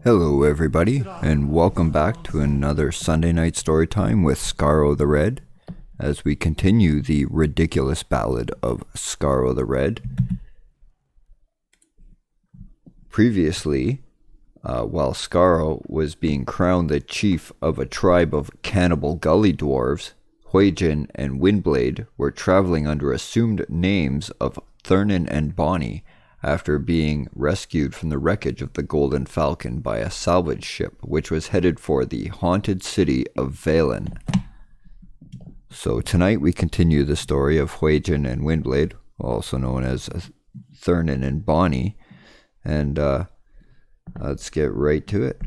Hello everybody, and welcome back to another Sunday night story time with Skaaro the Red, as we continue the ridiculous ballad of Skaaro the Red. Previously, while Skaaro was being crowned the chief of a tribe of cannibal gully dwarves, Huygen and Windblade were traveling under assumed names of Thurnin and Bonnie, after being rescued from the wreckage of the Golden Falcon by a salvage ship which was headed for the haunted city of Valen. So tonight we continue the story of Huygen and Windblade, also known as Thurnin and Bonnie, and let's get right to it.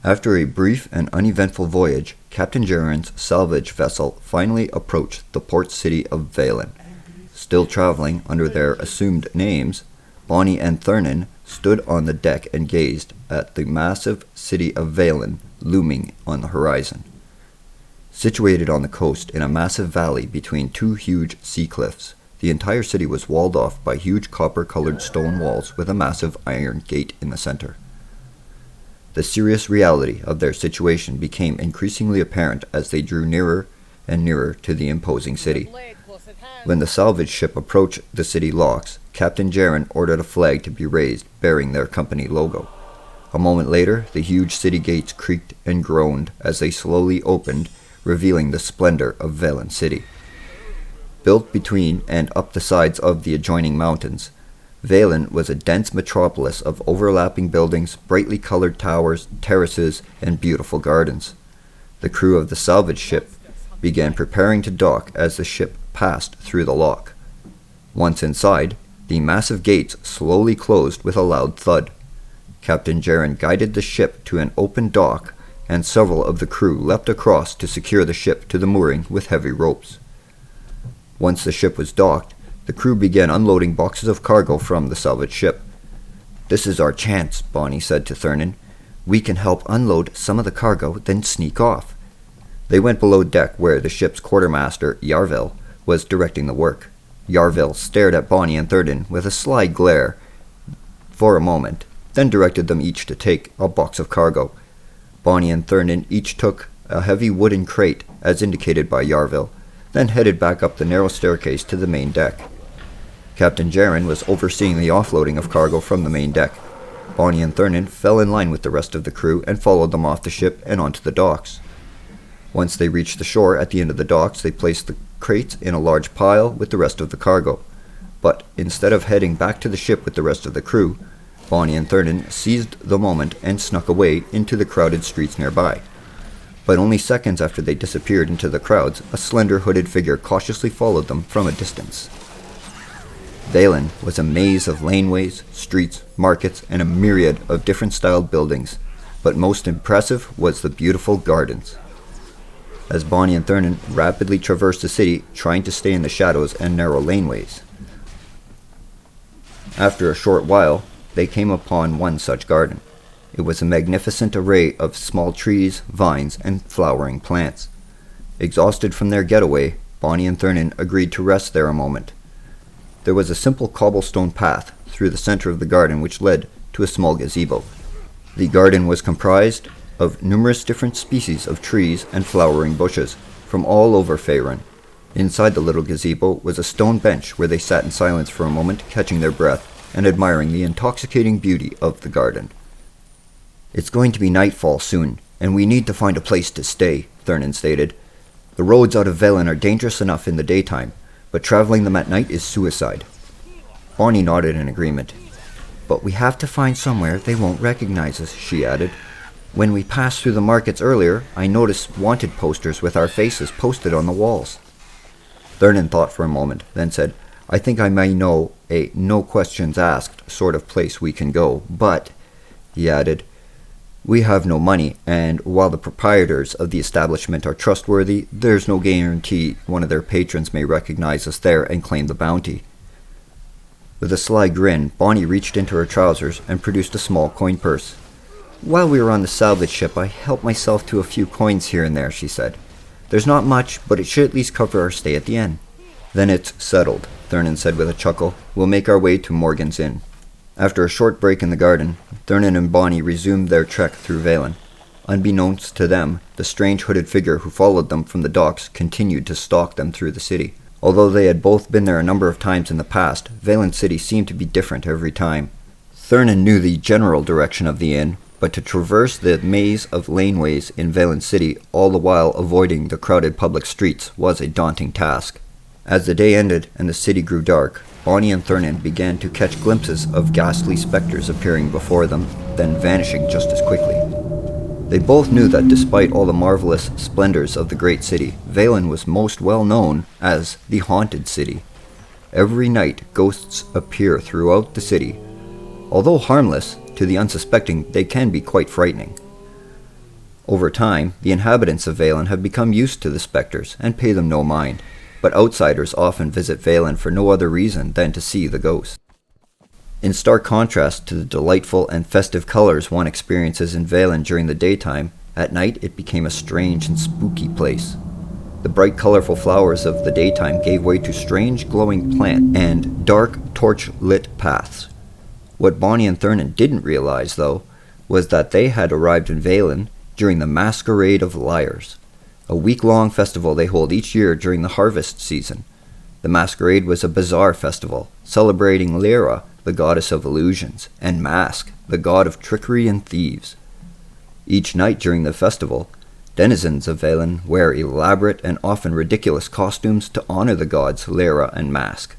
After a brief and uneventful voyage, Captain Jaren's salvage vessel finally approached the port city of Valen. Still traveling under their assumed names, Bonnie and Thurnin stood on the deck and gazed at the massive city of Valen looming on the horizon. Situated on the coast in a massive valley between two huge sea cliffs, the entire city was walled off by huge copper-colored stone walls with a massive iron gate in the center. The serious reality of their situation became increasingly apparent as they drew nearer and nearer to the imposing city. When the salvage ship approached the city locks, Captain Jaren ordered a flag to be raised bearing their company logo. A moment later, the huge city gates creaked and groaned as they slowly opened, revealing the splendor of Valen City. Built between and up the sides of the adjoining mountains, Valen was a dense metropolis of overlapping buildings, brightly colored towers, terraces, and beautiful gardens. The crew of the salvage ship began preparing to dock as the ship passed through the lock. Once inside, the massive gates slowly closed with a loud thud. Captain Jaren guided the ship to an open dock, and several of the crew leapt across to secure the ship to the mooring with heavy ropes. Once the ship was docked, the crew began unloading boxes of cargo from the salvage ship. "This is our chance," Bonnie said to Thurnin. "We can help unload some of the cargo, then sneak off." They went below deck where the ship's quartermaster, Yarvel, was directing the work. Yarvel stared at Bonnie and Thurnin with a sly glare for a moment, then directed them each to take a box of cargo. Bonnie and Thurnin each took a heavy wooden crate, as indicated by Yarvel, then headed back up the narrow staircase to the main deck. Captain Jaren was overseeing the offloading of cargo from the main deck. Bonnie and Thurnin fell in line with the rest of the crew and followed them off the ship and onto the docks. Once they reached the shore at the end of the docks, they placed the crates in a large pile with the rest of the cargo. But instead of heading back to the ship with the rest of the crew, Bonnie and Thurnin seized the moment and snuck away into the crowded streets nearby. But only seconds after they disappeared into the crowds, a slender hooded figure cautiously followed them from a distance. Valen was a maze of laneways, streets, markets, and a myriad of different styled buildings, but most impressive was the beautiful gardens. As Bonnie and Thurnin rapidly traversed the city, trying to stay in the shadows and narrow laneways. After a short while, they came upon one such garden. It was a magnificent array of small trees, vines, and flowering plants. Exhausted from their getaway, Bonnie and Thurnin agreed to rest there a moment. There was a simple cobblestone path through the center of the garden which led to a small gazebo. The garden was comprised of numerous different species of trees and flowering bushes from all over Faerun. Inside the little gazebo was a stone bench where they sat in silence for a moment, catching their breath and admiring the intoxicating beauty of the garden. "It's going to be nightfall soon, and we need to find a place to stay," Thurnin stated. "The roads out of Velen are dangerous enough in the daytime, but traveling them at night is suicide." Bonnie nodded in agreement. "But we have to find somewhere they won't recognize us," she added. "When we passed through the markets earlier, I noticed wanted posters with our faces posted on the walls." Thurnin thought for a moment, then said, "I think I may know a no-questions-asked sort of place we can go, but," he added, "we have no money, and while the proprietors of the establishment are trustworthy, there's no guarantee one of their patrons may recognize us there and claim the bounty." With a sly grin, Bonnie reached into her trousers and produced a small coin purse. "While we were on the salvage ship, I helped myself to a few coins here and there," she said. "There's not much, but it should at least cover our stay at the inn." "Then it's settled," Thurnan said with a chuckle. We'll make our way to Morgan's Inn. After a short break in the garden, Thurnan and Bonnie resumed their trek through Valen. Unbeknownst to them, the strange hooded figure who followed them from the docks continued to stalk them through the city. Although they had both been there a number of times in the past, Valen City seemed to be different every time. Thurnan knew the general direction of the inn, but to traverse the maze of laneways in Valen City, all the while avoiding the crowded public streets, was a daunting task. As the day ended and the city grew dark, Bonnie and Thurnan began to catch glimpses of ghastly specters appearing before them, then vanishing just as quickly. They both knew that despite all the marvelous splendors of the great city, Valen was most well known as the Haunted City. Every night, ghosts appear throughout the city. Although harmless, to the unsuspecting, they can be quite frightening. Over time, the inhabitants of Valen have become used to the specters and pay them no mind, but outsiders often visit Valen for no other reason than to see the ghosts. In stark contrast to the delightful and festive colors one experiences in Valen during the daytime, at night it became a strange and spooky place. The bright colorful flowers of the daytime gave way to strange glowing plants and dark torch-lit paths. What Bonnie and Thurnan didn't realize, though, was that they had arrived in Valen during the Masquerade of Liars, a week-long festival they hold each year during the harvest season. The Masquerade was a bizarre festival, celebrating Lyra, the goddess of illusions, and Mask, the god of trickery and thieves. Each night during the festival, denizens of Valen wear elaborate and often ridiculous costumes to honor the gods Lyra and Mask.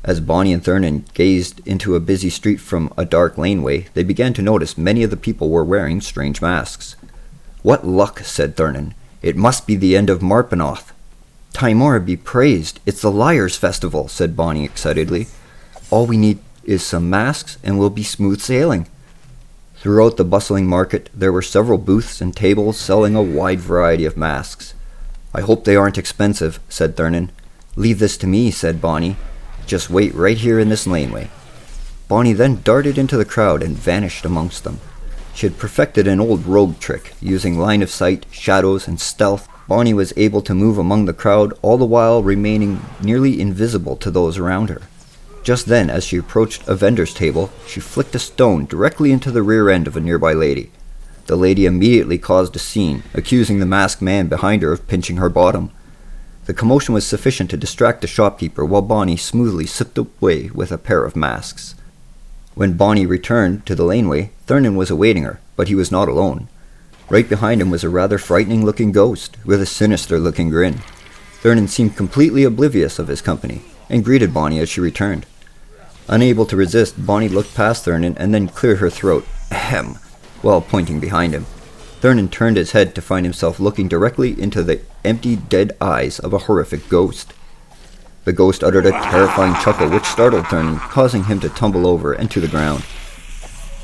As Bonnie and Thurnan gazed into a busy street from a dark laneway, they began to notice many of the people were wearing strange masks. "What luck," said Thurnan. "It must be the end of Marpenoth." "Tymora be praised, it's the Liars' Festival," said Bonnie excitedly. "All we need is some masks, and we'll be smooth sailing." Throughout the bustling market, there were several booths and tables selling a wide variety of masks. "I hope they aren't expensive," said Thurnan. "Leave this to me," said Bonnie. "Just wait right here in this laneway." Bonnie then darted into the crowd and vanished amongst them. She had perfected an old rogue trick. Using line of sight, shadows, and stealth, Bonnie was able to move among the crowd, all the while remaining nearly invisible to those around her. Just then, as she approached a vendor's table, she flicked a stone directly into the rear end of a nearby lady. The lady immediately caused a scene, accusing the masked man behind her of pinching her bottom. The commotion was sufficient to distract the shopkeeper, while Bonnie smoothly slipped away with a pair of masks. When Bonnie returned to the laneway, Thurnan was awaiting her, but he was not alone. Right behind him was a rather frightening-looking ghost, with a sinister-looking grin. Thurnan seemed completely oblivious of his company, and greeted Bonnie as she returned. Unable to resist, Bonnie looked past Thurnan and then cleared her throat, ahem, while pointing behind him. Thurnan turned his head to find himself looking directly into the empty, dead eyes of a horrific ghost. The ghost uttered a terrifying chuckle which startled Thurnan, causing him to tumble over and to the ground.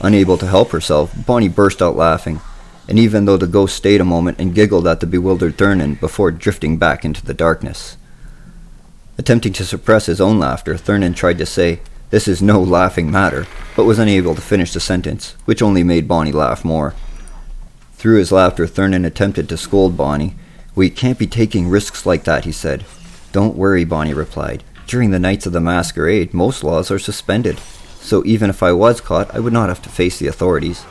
Unable to help herself, Bonnie burst out laughing, and even though the ghost stayed a moment and giggled at the bewildered Thurnan before drifting back into the darkness. Attempting to suppress his own laughter, Thurnan tried to say, "This is no laughing matter," but was unable to finish the sentence, which only made Bonnie laugh more. Through his laughter, Thurnan attempted to scold Bonnie. "We can't be taking risks like that," he said. "Don't worry," Bonnie replied. "During the nights of the masquerade, most laws are suspended, so even if I was caught, I would not have to face the authorities."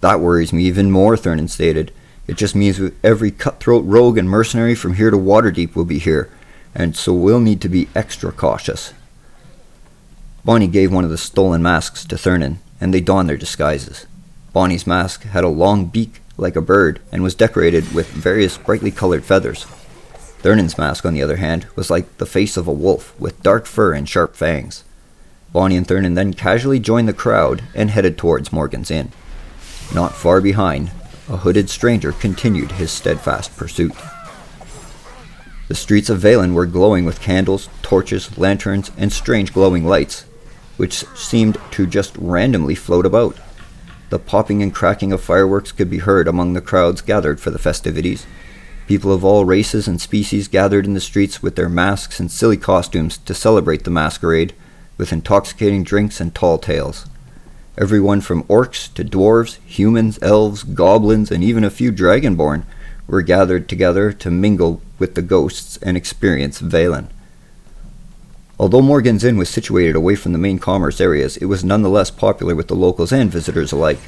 "That worries me even more," Thurnan stated. "It just means every cutthroat rogue and mercenary from here to Waterdeep will be here, and so we'll need to be extra cautious." Bonnie gave one of the stolen masks to Thurnan, and they donned their disguises. Bonnie's mask had a long beak like a bird and was decorated with various brightly colored feathers. Thurnan's mask, on the other hand, was like the face of a wolf, with dark fur and sharp fangs. Bonnie and Thurnan then casually joined the crowd and headed towards Morgan's Inn. Not far behind, a hooded stranger continued his steadfast pursuit. The streets of Valen were glowing with candles, torches, lanterns, and strange glowing lights, which seemed to just randomly float about. The popping and cracking of fireworks could be heard among the crowds gathered for the festivities. People of all races and species gathered in the streets with their masks and silly costumes to celebrate the masquerade, with intoxicating drinks and tall tales. Everyone from orcs to dwarves, humans, elves, goblins, and even a few dragonborn were gathered together to mingle with the ghosts and experience Valen. Although Morgan's Inn was situated away from the main commerce areas, it was nonetheless popular with the locals and visitors alike.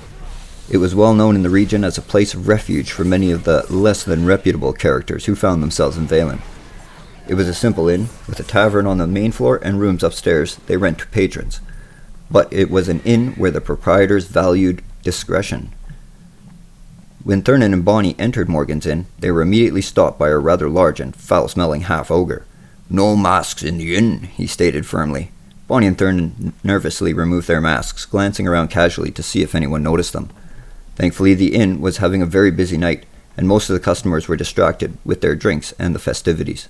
It was well known in the region as a place of refuge for many of the less than reputable characters who found themselves in Valen. It was a simple inn, with a tavern on the main floor and rooms upstairs they rent to patrons. But it was an inn where the proprietors valued discretion. When Thurnon and Bonnie entered Morgan's Inn, they were immediately stopped by a rather large and foul-smelling half-ogre. "No masks in the inn," he stated firmly. Bonnie and Thurnon nervously removed their masks, glancing around casually to see if anyone noticed them. Thankfully, the inn was having a very busy night, and most of the customers were distracted with their drinks and the festivities.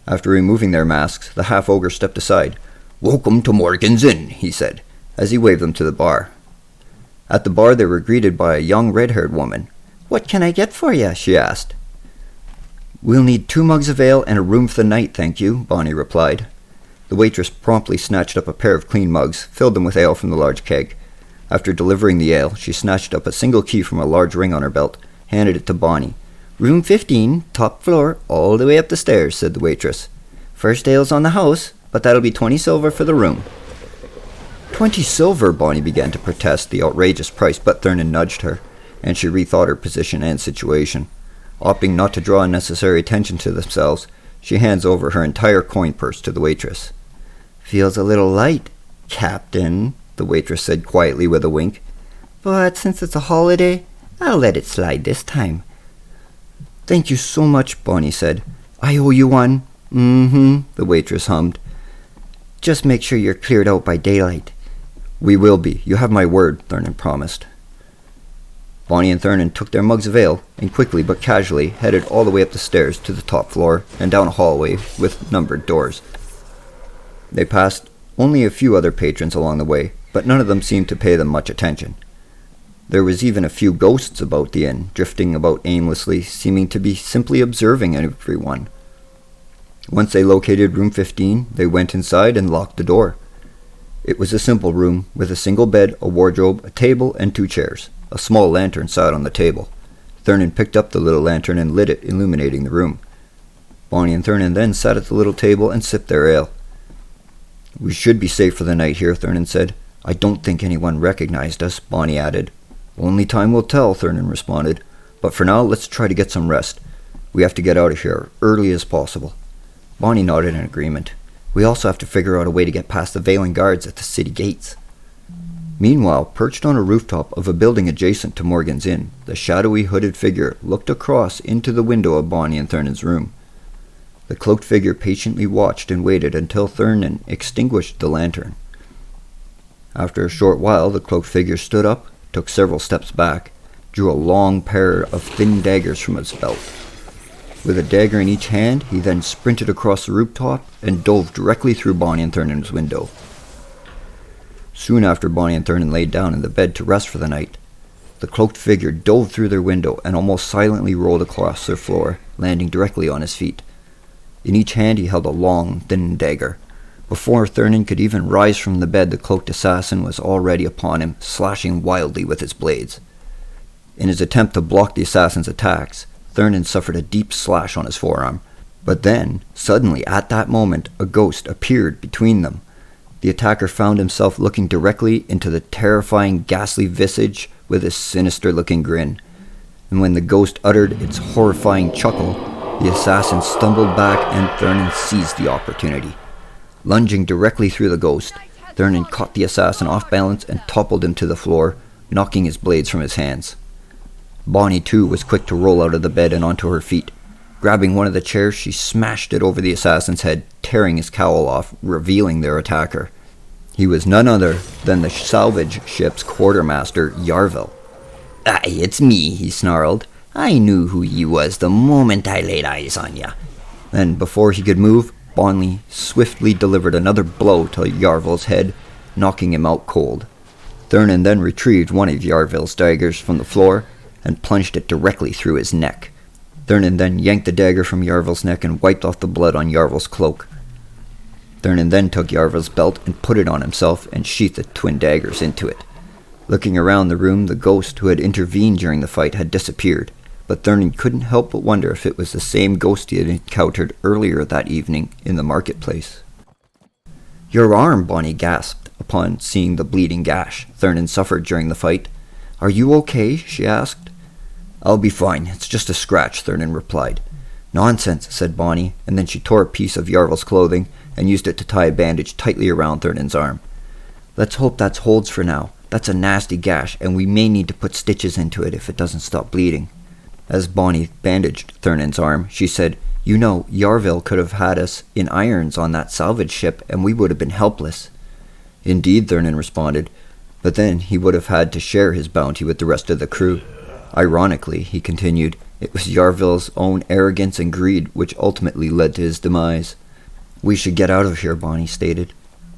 After removing their masks, the half-ogre stepped aside. "Welcome to Morgan's Inn," he said, as he waved them to the bar. At the bar, they were greeted by a young red-haired woman. "What can I get for you?" she asked. "We'll need 2 mugs of ale and a room for the night, thank you," Bonnie replied. The waitress promptly snatched up a pair of clean mugs, filled them with ale from the large keg. After delivering the ale, she snatched up a single key from a large ring on her belt, handed it to Bonnie. "Room 15, top floor, all the way up the stairs," said the waitress. "First ale's on the house, but that'll be 20 silver for the room." 20 silver, Bonnie began to protest the outrageous price, but Thurnon nudged her, and she rethought her position and situation. Opting not to draw unnecessary attention to themselves, she hands over her entire coin purse to the waitress. "Feels a little light, Captain," the waitress said quietly with a wink. "But since it's a holiday, I'll let it slide this time." "Thank you so much," Bonnie said. "I owe you one." The waitress hummed. "Just make sure you're cleared out by daylight." "We will be. You have my word," Thurnon promised. Bonnie and Thurnon took their mugs of ale and quickly but casually headed all the way up the stairs to the top floor and down a hallway with numbered doors. They passed only a few other patrons along the way, but none of them seemed to pay them much attention. There was even a few ghosts about the inn, drifting about aimlessly, seeming to be simply observing everyone. Once they located room 15, they went inside and locked the door. It was a simple room, with a single bed, a wardrobe, a table, and 2 chairs. A small lantern sat on the table. Thurnon picked up the little lantern and lit it, illuminating the room. Bonnie and Thurnon then sat at the little table and sipped their ale. "We should be safe for the night here," Thurnon said. "I don't think anyone recognized us," Bonnie added. "Only time will tell," Thurnon responded. "But for now, let's try to get some rest. We have to get out of here early as possible." Bonnie nodded in agreement. "We also have to figure out a way to get past the Valen guards at the city gates." Meanwhile, perched on a rooftop of a building adjacent to Morgan's Inn, the shadowy hooded figure looked across into the window of Bonnie and Thurnon's room. The cloaked figure patiently watched and waited until Thurnon extinguished the lantern. After a short while, the cloaked figure stood up, took several steps back, drew a long pair of thin daggers from his belt. With a dagger in each hand, he then sprinted across the rooftop and dove directly through Bonnie and Thurnon's window. Soon after Bonnie and Thurnon laid down in the bed to rest for the night, the cloaked figure dove through their window and almost silently rolled across their floor, landing directly on his feet. In each hand he held a long, thin dagger. Before Thurnon could even rise from the bed, the cloaked assassin was already upon him, slashing wildly with his blades. In his attempt to block the assassin's attacks, Thurnon suffered a deep slash on his forearm. But then, suddenly at that moment, a ghost appeared between them. The attacker found himself looking directly into the terrifying, ghastly visage with a sinister-looking grin. And when the ghost uttered its horrifying chuckle, the assassin stumbled back and Thurnon seized the opportunity. Lunging directly through the ghost, Thurnon caught the assassin off balance and toppled him to the floor, knocking his blades from his hands. Bonnie, too, was quick to roll out of the bed and onto her feet. Grabbing one of the chairs, she smashed it over the assassin's head, tearing his cowl off, revealing their attacker. He was none other than the salvage ship's quartermaster, Yarvil. "Aye, it's me," he snarled. "I knew who ye was the moment I laid eyes on ye." Then, before he could move, Bonnie swiftly delivered another blow to Yarvil's head, knocking him out cold. Thurnon then retrieved one of Yarvil's daggers from the floor and plunged it directly through his neck. Thurnon then yanked the dagger from Yarvil's neck and wiped off the blood on Yarvil's cloak. Thurnon then took Yarvil's belt and put it on himself and sheathed the twin daggers into it. Looking around the room, the ghost who had intervened during the fight had disappeared, but Thurnon couldn't help but wonder if it was the same ghost he had encountered earlier that evening in the marketplace. Your arm, Bonnie gasped upon seeing the bleeding gash Thurnan suffered during the fight. Are you okay? She asked. I'll be fine. It's just a scratch, Thurnan replied. Nonsense, said Bonnie, and then she tore a piece of Yarvil's clothing and used it to tie a bandage tightly around Thurnan's arm. Let's hope that's holds for now. That's a nasty gash, and we may need to put stitches into it if it doesn't stop bleeding. As Bonnie bandaged Thurnan's arm, she said, You know, Yarvil could have had us in irons on that salvage ship, and we would have been helpless. Indeed, Thurnan responded, but then he would have had to share his bounty with the rest of the crew. Ironically, he continued, it was Yarvil's own arrogance and greed which ultimately led to his demise. We should get out of here, Bonnie stated.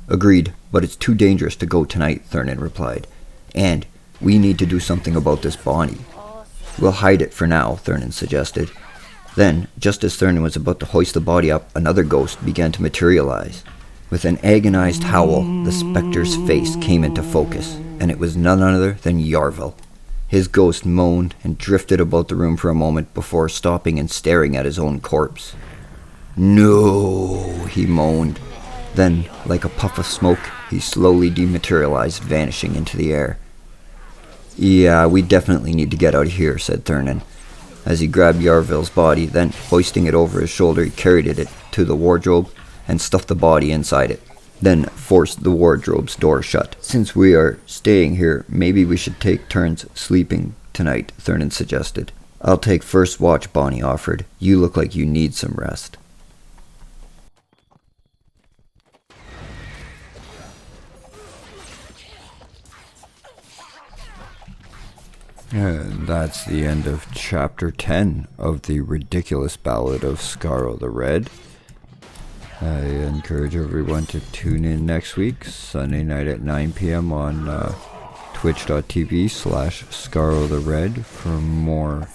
Agreed, but it's too dangerous to go tonight, Thurnan replied. And we need to do something about this Bonnie. We'll hide it for now, Thurnan suggested. Then, just as Thurnan was about to hoist the body up, another ghost began to materialize. With an agonized howl, the specter's face came into focus, and it was none other than Yarvil. His ghost moaned and drifted about the room for a moment before stopping and staring at his own corpse. No, he moaned. Then, like a puff of smoke, he slowly dematerialized, vanishing into the air. Yeah, we definitely need to get out of here, said Thurnan. As he grabbed Yarvil's body, then hoisting it over his shoulder, he carried it to the wardrobe and stuffed the body inside it, then forced the wardrobe's door shut. Since we are staying here, maybe we should take turns sleeping tonight, Thurnan suggested. I'll take first watch, Bonnie offered. You look like you need some rest. And that's the end of Chapter 10 of the ridiculous Ballad of Skaaro the Red. I encourage everyone to tune in next week, Sunday night at 9 p.m. on twitch.tv/Skaaro the Red for more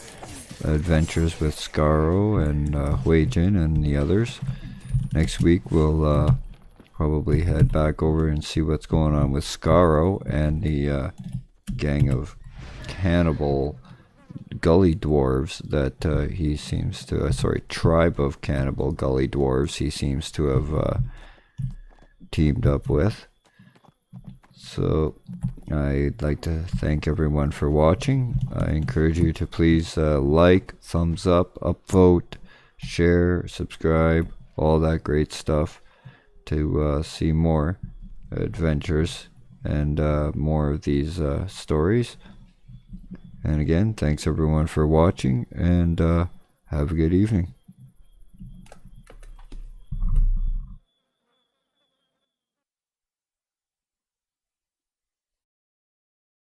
adventures with Skaaro and Huijin and the others. Next week we'll probably head back over and see what's going on with Skaaro and the gang of cannibal gully dwarves that he seems to, tribe of cannibal gully dwarves he seems to have teamed up with. So I'd like to thank everyone for watching. I encourage you to please like, thumbs up, upvote, share, subscribe, all that great stuff to see more adventures and more of these stories. And again, thanks everyone for watching, and have a good evening.